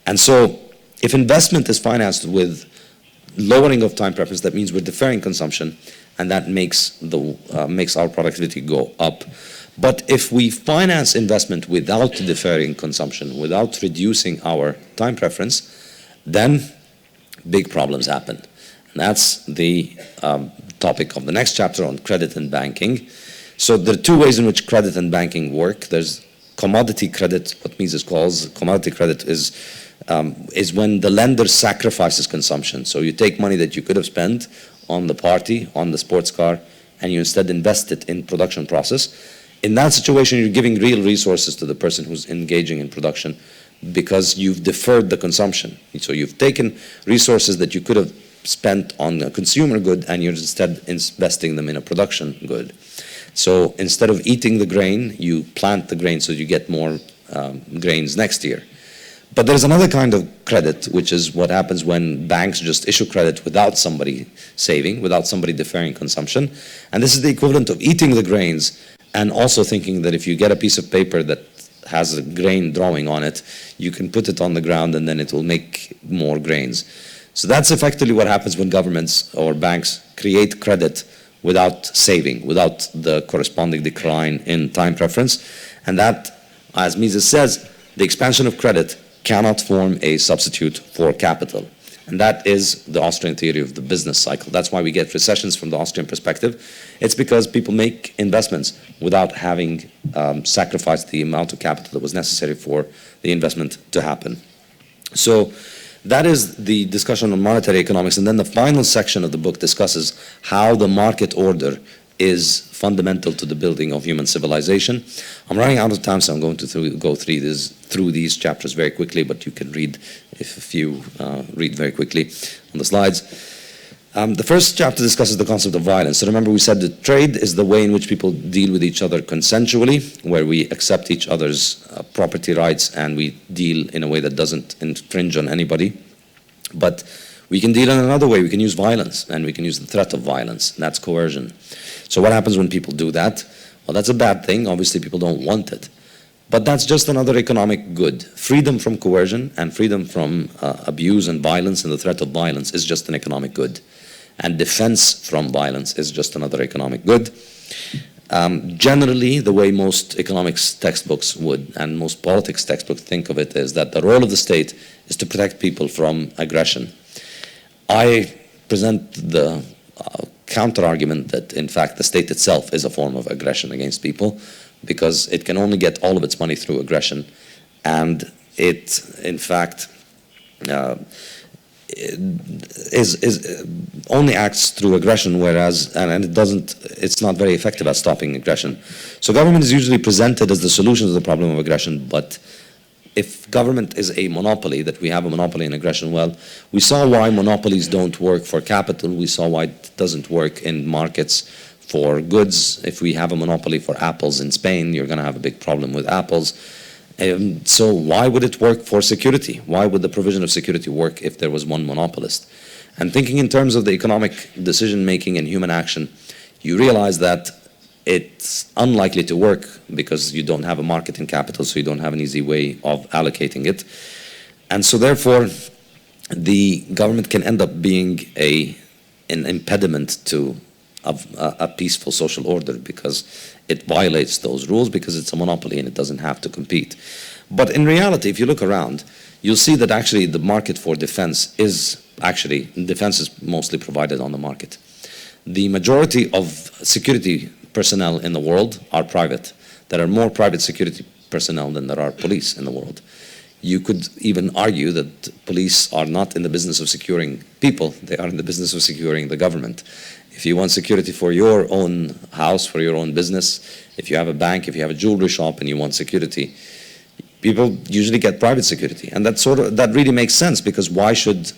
And so if investment is financed with lowering of time preference, that means we're deferring consumption, and that makes our productivity go up. But if we finance investment without deferring consumption, without reducing our time preference, then big problems happen. And that's the topic of the next chapter on credit and banking. So there are two ways in which credit and banking work. There's commodity credit, what Mises calls commodity credit is when the lender sacrifices consumption. So you take money that you could have spent on the party, on the sports car, and you instead invest it in production process. In that situation, you're giving real resources to the person who's engaging in production because you've deferred the consumption. So you've taken resources that you could have spent on a consumer good and you're instead investing them in a production good. So instead of eating the grain, you plant the grain so you get more grains next year. But there's another kind of credit, which is what happens when banks just issue credit without somebody saving, without somebody deferring consumption. And this is the equivalent of eating the grains and also thinking that if you get a piece of paper that has a grain drawing on it, you can put it on the ground and then it will make more grains. So that's effectively what happens when governments or banks create credit without saving, without the corresponding decline in time preference. And that, as Mises says, the expansion of credit cannot form a substitute for capital. And that is the Austrian theory of the business cycle. That's why we get recessions from the Austrian perspective. It's because people make investments without having sacrificed the amount of capital that was necessary for the investment to happen. So that is the discussion on monetary economics. And then the final section of the book discusses how the market order is fundamental to the building of human civilization. I'm running out of time, so I'm going to go through these chapters very quickly, but you can read, if you read very quickly on the slides. The first chapter discusses the concept of violence. So remember, we said that trade is the way in which people deal with each other consensually, where we accept each other's property rights and we deal in a way that doesn't infringe on anybody. But we can deal in another way. We can use violence, and we can use the threat of violence, and that's coercion. So what happens when people do that? Well, that's a bad thing. Obviously, people don't want it. But that's just another economic good. Freedom from coercion and freedom from abuse and violence and the threat of violence is just an economic good. And defense from violence is just another economic good. Generally, the way most economics textbooks would, and most politics textbooks think of it, is that the role of the state is to protect people from aggression. I present the counter-argument that, in fact, the state itself is a form of aggression against people because it can only get all of its money through aggression. And it, in fact, only acts through aggression, whereas, and it's not very effective at stopping aggression. So government is usually presented as the solution to the problem of aggression, but if government is a monopoly, that we have a monopoly in aggression, well, we saw why monopolies don't work for capital. We saw why it doesn't work in markets for goods. If we have a monopoly for apples in Spain, you're going to have a big problem with apples. So why would it work for security? Why would the provision of security work if there was one monopolist? And thinking in terms of the economic decision-making and human action, you realize that it's unlikely to work because you don't have a market in capital, so you don't have an easy way of allocating it. And so therefore, the government can end up being an impediment to a peaceful social order because it violates those rules because it's a monopoly and it doesn't have to compete. But in reality, if you look around, you'll see that actually the market for defense is mostly provided on the market. The majority of security personnel in the world are private. There are more private security personnel than there are police in the world. You could even argue that police are not in the business of securing people, they are in the business of securing the government. If you want security for your own house, for your own business, if you have a bank, if you have a jewelry shop and you want security, people usually get private security. And that really makes sense, because why should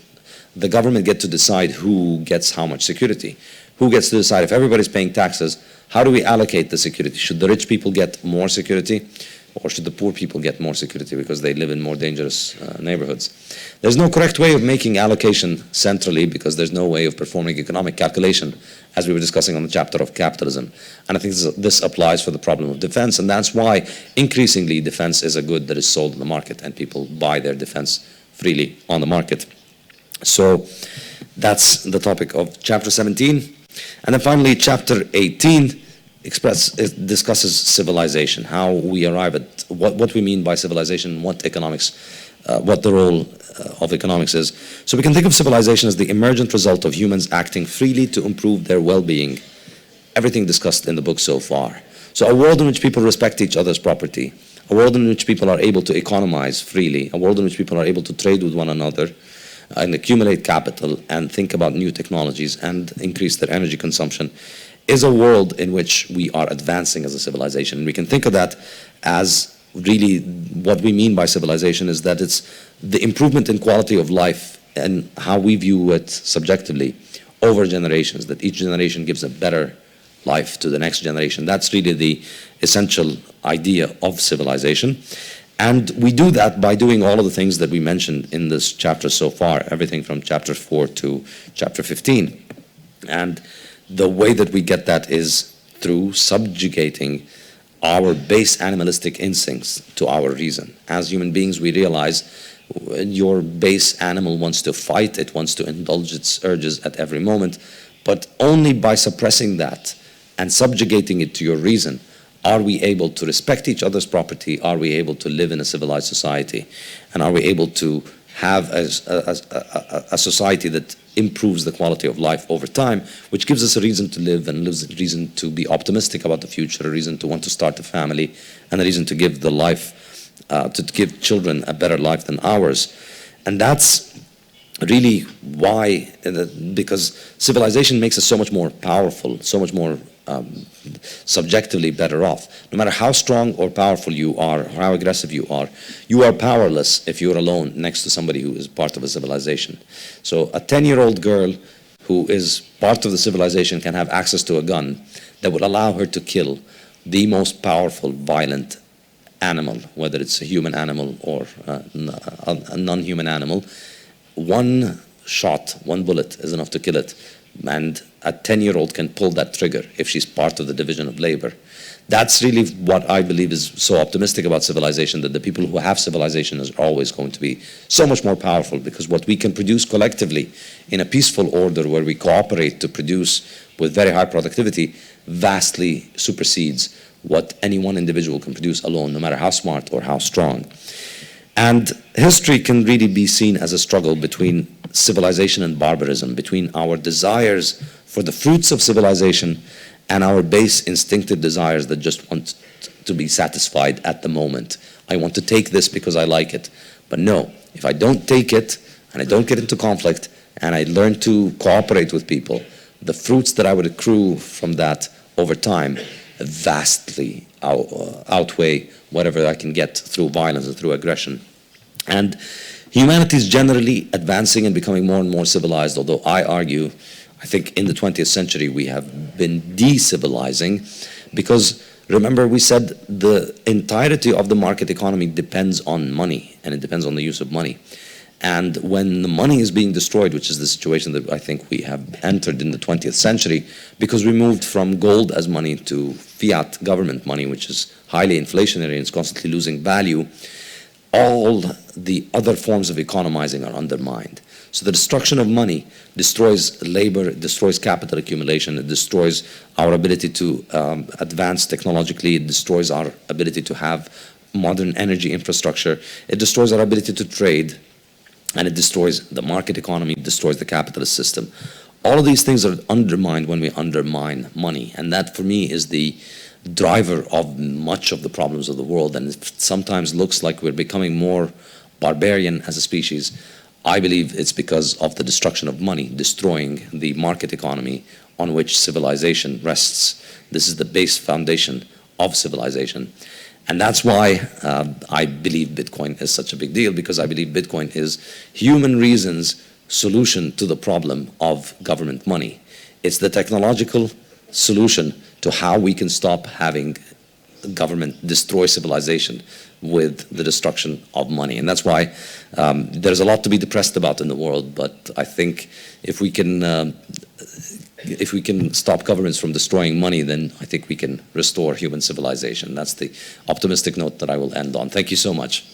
the government get to decide who gets how much security? Who gets to decide if everybody's paying taxes? How do we allocate the security? Should the rich people get more security, or should the poor people get more security because they live in more dangerous neighborhoods? There's no correct way of making allocation centrally, because there's no way of performing economic calculation, as we were discussing on the chapter of capitalism. And I think this applies for the problem of defense, and that's why increasingly defense is a good that is sold in the market, and people buy their defense freely on the market. So that's the topic of chapter 17. And then finally, chapter 18 discusses civilization, how we arrive at what we mean by civilization, what economics what the role of economics is. So we can think of civilization as the emergent result of humans acting freely to improve their well-being. Everything discussed in the book so far. So a world in which people respect each other's property, a world in which people are able to economize freely, a world in which people are able to trade with one another and accumulate capital and think about new technologies and increase their energy consumption, is a world in which we are advancing as a civilization. And we can think of that as really what we mean by civilization is that it's the improvement in quality of life and how we view it subjectively over generations, that each generation gives a better life to the next generation. That's really the essential idea of civilization. And we do that by doing all of the things that we mentioned in this chapter so far, everything from chapter 4 to chapter 15. And the way that we get that is through subjugating our base animalistic instincts to our reason. As human beings, we realize your base animal wants to fight, it wants to indulge its urges at every moment, but only by suppressing that and subjugating it to your reason are we able to respect each other's property, are we able to live in a civilized society, and are we able to have a society that improves the quality of life over time, which gives us a reason to live and a reason to be optimistic about the future, a reason to want to start a family, and a reason to give the life, to give children a better life than ours. And that's really why, because civilization makes us so much more powerful, so much more subjectively better off. No matter how strong or powerful you are, or how aggressive you are powerless if you're alone next to somebody who is part of a civilization. So a 10-year-old girl who is part of the civilization can have access to a gun that would allow her to kill the most powerful, violent animal, whether it's a human animal or a non-human animal. One shot, one bullet is enough to kill it. And a 10-year-old can pull that trigger if she's part of the division of labor. That's really what I believe is so optimistic about civilization, that the people who have civilization are always going to be so much more powerful, because what we can produce collectively in a peaceful order where we cooperate to produce with very high productivity vastly supersedes what any one individual can produce alone, no matter how smart or how strong. And history can really be seen as a struggle between civilization and barbarism, between our desires for the fruits of civilization and our base instinctive desires that just want to be satisfied at the moment. I want to take this because I like it. But no, if I don't take it and I don't get into conflict and I learn to cooperate with people, the fruits that I would accrue from that over time vastly outweigh whatever I can get through violence and through aggression. And humanity is generally advancing and becoming more and more civilized, although I argue, I think in the 20th century we have been de-civilizing, because remember we said the entirety of the market economy depends on money, and it depends on the use of money. And when the money is being destroyed, which is the situation that I think we have entered in the 20th century, because we moved from gold as money to fiat government money, which is highly inflationary and is constantly losing value, all the other forms of economizing are undermined. So the destruction of money destroys labor, it destroys capital accumulation, it destroys our ability to advance technologically, it destroys our ability to have modern energy infrastructure, it destroys our ability to trade, and it destroys the market economy, it destroys the capitalist system. All of these things are undermined when we undermine money, and that for me is the driver of much of the problems of the world. And it sometimes looks like we're becoming more barbarian as a species. I believe it's because of the destruction of money, destroying the market economy on which civilization rests. This is the base foundation of civilization. And that's why I believe Bitcoin is such a big deal, because I believe Bitcoin is human reason's solution to the problem of government money. It's the technological solution to how we can stop having government destroy civilization with the destruction of money. And that's why there's a lot to be depressed about in the world, but I think if we can stop governments from destroying money, then I think we can restore human civilization. That's the optimistic note that I will end on. Thank you so much.